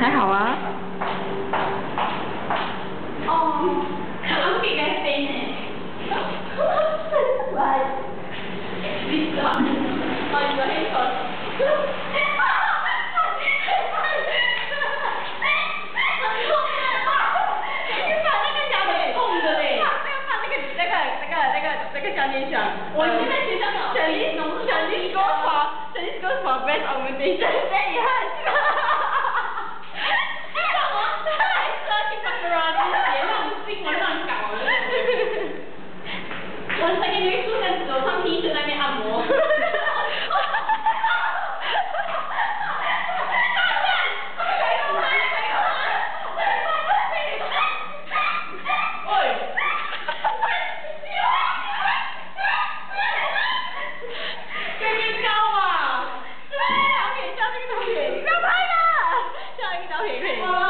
还好啊。哦，我给该飞呢。来，你讲，我有黑手。我现在学校的Chinese school for best augmentation， very hard。我secondary school 在走上梯在那边按摩。照片。